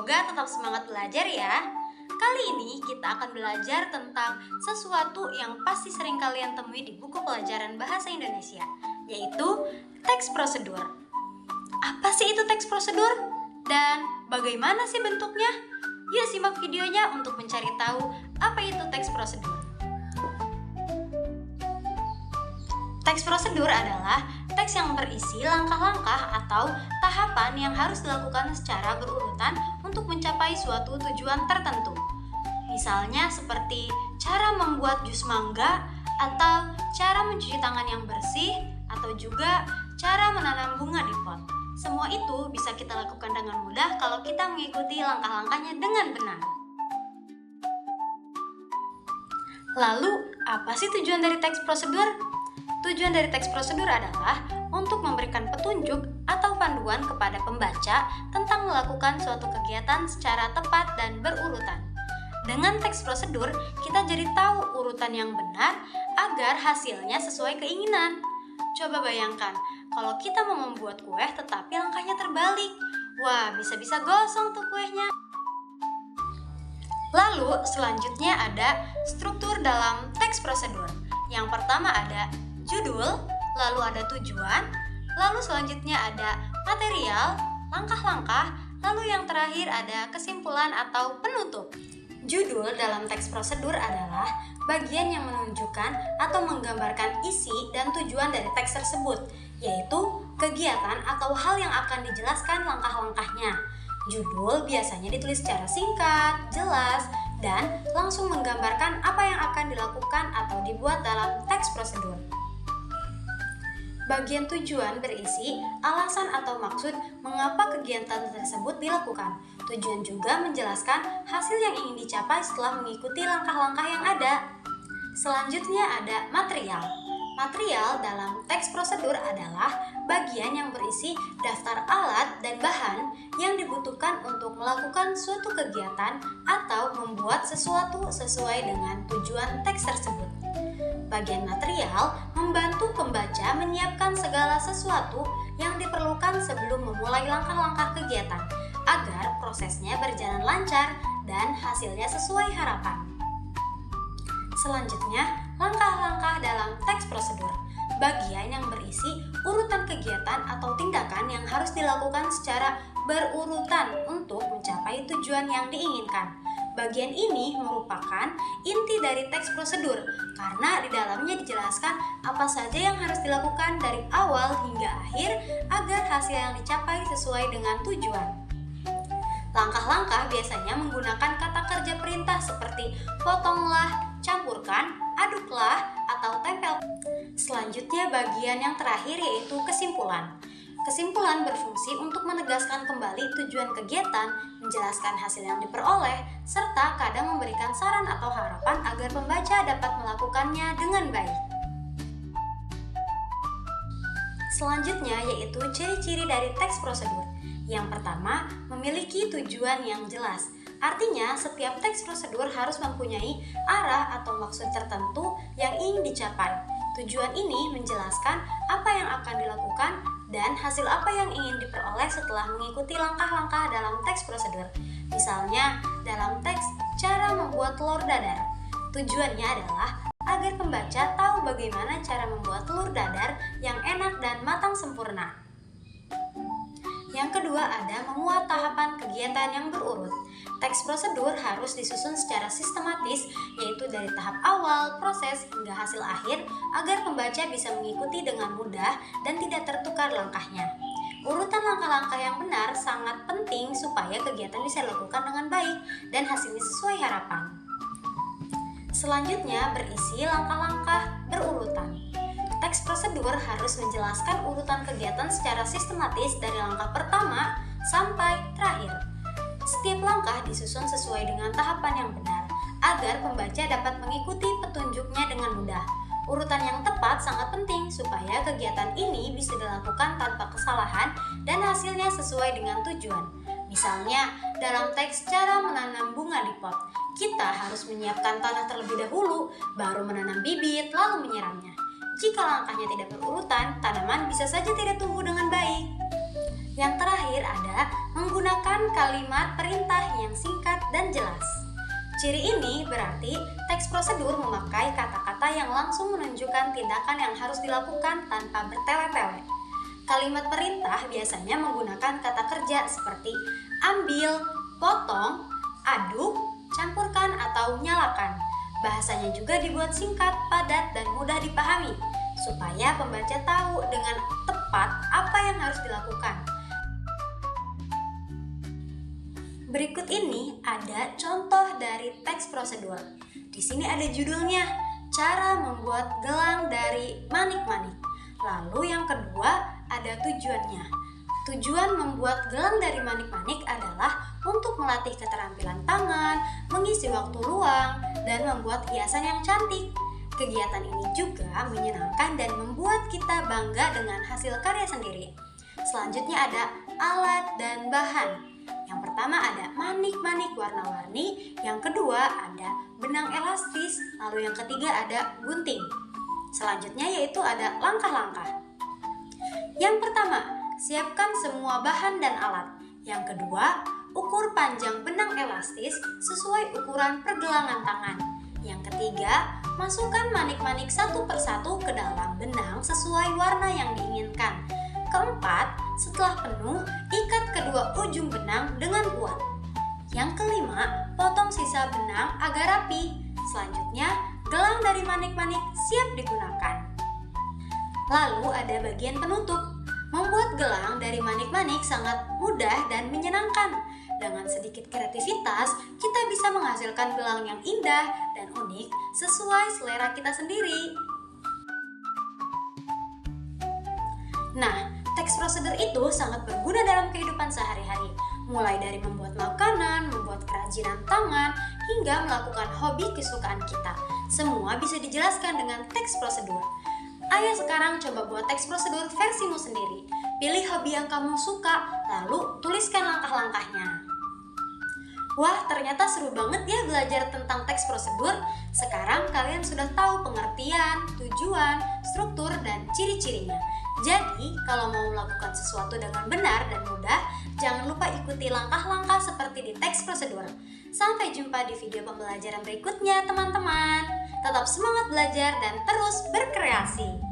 Semoga tetap semangat belajar ya. Kali ini kita akan belajar tentang sesuatu yang pasti sering kalian temui di buku pelajaran bahasa Indonesia, yaitu teks prosedur. Apa sih itu teks prosedur? Dan bagaimana sih bentuknya? Yuk simak videonya untuk mencari tahu apa itu teks prosedur. Teks prosedur adalah teks yang berisi langkah-langkah atau tahapan yang harus dilakukan secara berurutan untuk mencapai suatu tujuan tertentu. Misalnya seperti cara membuat jus mangga, atau cara mencuci tangan yang bersih, atau juga cara menanam bunga di pot. Semua itu bisa kita lakukan dengan mudah kalau kita mengikuti langkah-langkahnya dengan benar. Lalu, apa sih tujuan dari teks prosedur? Tujuan dari teks prosedur adalah untuk memberikan petunjuk atau panduan kepada pembaca tentang melakukan suatu kegiatan secara tepat dan berurutan. Dengan teks prosedur, kita jadi tahu urutan yang benar agar hasilnya sesuai keinginan. Coba bayangkan, kalau kita mau membuat kue tetapi langkahnya terbalik. Wah, bisa-bisa gosong tuh kuenya. Lalu, selanjutnya ada struktur dalam teks prosedur. Yang pertama ada judul, lalu ada tujuan, lalu selanjutnya ada material, langkah-langkah, lalu yang terakhir ada kesimpulan atau penutup. Judul dalam teks prosedur adalah bagian yang menunjukkan atau menggambarkan isi dan tujuan dari teks tersebut, yaitu kegiatan atau hal yang akan dijelaskan langkah-langkahnya. Judul biasanya ditulis secara singkat, jelas, dan langsung menggambarkan apa yang akan dilakukan atau dibuat dalam teks prosedur. Bagian tujuan berisi alasan atau maksud mengapa kegiatan tersebut dilakukan. Tujuan juga menjelaskan hasil yang ingin dicapai setelah mengikuti langkah-langkah yang ada. Selanjutnya ada material. Material dalam teks prosedur adalah bagian yang berisi daftar alat dan bahan yang dibutuhkan untuk melakukan suatu kegiatan atau membuat sesuatu sesuai dengan tujuan teks tersebut. Bagian material membantu pembaca menyiapkan segala sesuatu yang diperlukan sebelum memulai langkah-langkah kegiatan agar prosesnya berjalan lancar dan hasilnya sesuai harapan. Selanjutnya, langkah-langkah dalam teks prosedur. Bagian yang berisi urutan kegiatan atau tindakan yang harus dilakukan secara berurutan untuk mencapai tujuan yang diinginkan. Bagian ini merupakan inti dari teks prosedur karena di dalamnya dijelaskan apa saja yang harus dilakukan dari awal hingga akhir agar hasil yang dicapai sesuai dengan tujuan. Langkah-langkah biasanya menggunakan kata kerja perintah seperti potonglah, campurkan, aduklah, atau tempel. Selanjutnya bagian yang terakhir yaitu kesimpulan. Kesimpulan berfungsi untuk menegaskan kembali tujuan kegiatan, menjelaskan hasil yang diperoleh, serta kadang memberikan saran atau harapan agar pembaca dapat melakukannya dengan baik. Selanjutnya yaitu ciri-ciri dari teks prosedur. Yang pertama, memiliki tujuan yang jelas. Artinya, setiap teks prosedur harus mempunyai arah atau maksud tertentu yang ingin dicapai. Tujuan ini menjelaskan apa yang akan dilakukan dan hasil apa yang ingin diperoleh setelah mengikuti langkah-langkah dalam teks prosedur. Misalnya, dalam teks cara membuat telur dadar. Tujuannya adalah agar pembaca tahu bagaimana cara membuat telur dadar yang enak dan matang sempurna. Yang kedua ada memuat tahapan kegiatan yang berurut. Teks prosedur harus disusun secara sistematis, yaitu dari tahap awal, proses, hingga hasil akhir, agar pembaca bisa mengikuti dengan mudah dan tidak tertukar langkahnya. Urutan langkah-langkah yang benar sangat penting supaya kegiatan bisa dilakukan dengan baik dan hasilnya sesuai harapan. Selanjutnya berisi langkah-langkah berurutan. Teks prosedur harus menjelaskan urutan kegiatan secara sistematis dari langkah pertama sampai terakhir. Setiap langkah disusun sesuai dengan tahapan yang benar, agar pembaca dapat mengikuti petunjuknya dengan mudah. Urutan yang tepat sangat penting supaya kegiatan ini bisa dilakukan tanpa kesalahan dan hasilnya sesuai dengan tujuan. Misalnya, dalam teks cara menanam bunga di pot, kita harus menyiapkan tanah terlebih dahulu, baru menanam bibit, lalu menyiramnya. Jika langkahnya tidak berurutan, tanaman bisa saja tidak tumbuh dengan baik. Yang terakhir ada menggunakan kalimat perintah yang singkat dan jelas. Ciri ini berarti teks prosedur memakai kata-kata yang langsung menunjukkan tindakan yang harus dilakukan tanpa bertele-tele. Kalimat perintah biasanya menggunakan kata kerja seperti ambil, potong, aduk, campurkan, atau nyalakan. Bahasanya juga dibuat singkat, padat, dan mudah dipahami, supaya pembaca tahu dengan tepat apa yang harus dilakukan. Berikut ini ada contoh dari teks prosedur. Di sini ada judulnya, cara membuat gelang dari manik-manik. Lalu yang kedua ada tujuannya. Tujuan membuat gelang dari manik-manik adalah untuk melatih keterampilan tangan, mengisi waktu luang, dan membuat hiasan yang cantik. Kegiatan ini juga menyenangkan dan membuat kita bangga dengan hasil karya sendiri. Selanjutnya ada alat dan bahan. Yang pertama ada manik-manik warna-warni, yang kedua ada benang elastis, lalu yang ketiga ada gunting. Selanjutnya yaitu ada langkah-langkah. Yang pertama, siapkan semua bahan dan alat. Yang kedua, ukur panjang benang elastis sesuai ukuran pergelangan tangan. Yang ketiga, masukkan manik-manik satu persatu ke dalam benang sesuai warna yang diinginkan. Keempat, setelah penuh, ikat kedua ujung benang dengan kuat. Yang kelima, potong sisa benang agar rapi. Selanjutnya, gelang dari manik-manik siap digunakan. Lalu ada bagian penutup. Membuat gelang dari manik-manik sangat mudah dan menyenangkan. Dengan sedikit kreativitas, kita bisa menghasilkan gelang yang indah dan unik sesuai selera kita sendiri. Nah, teks prosedur itu sangat berguna dalam kehidupan sehari-hari, mulai dari membuat makanan, membuat kerajinan tangan, hingga melakukan hobi kesukaan kita. Semua bisa dijelaskan dengan teks prosedur. Ayo sekarang coba buat teks prosedur versimu sendiri. Pilih hobi yang kamu suka, lalu tuliskan langkah-langkahnya. Wah, ternyata seru banget ya belajar tentang teks prosedur. Sekarang kalian sudah tahu pengertian, tujuan, struktur, dan ciri-cirinya. Jadi, kalau mau melakukan sesuatu dengan benar dan mudah, jangan lupa ikuti langkah-langkah seperti di teks prosedur. Sampai jumpa di video pembelajaran berikutnya, teman-teman. Tetap semangat belajar dan terus berkreasi.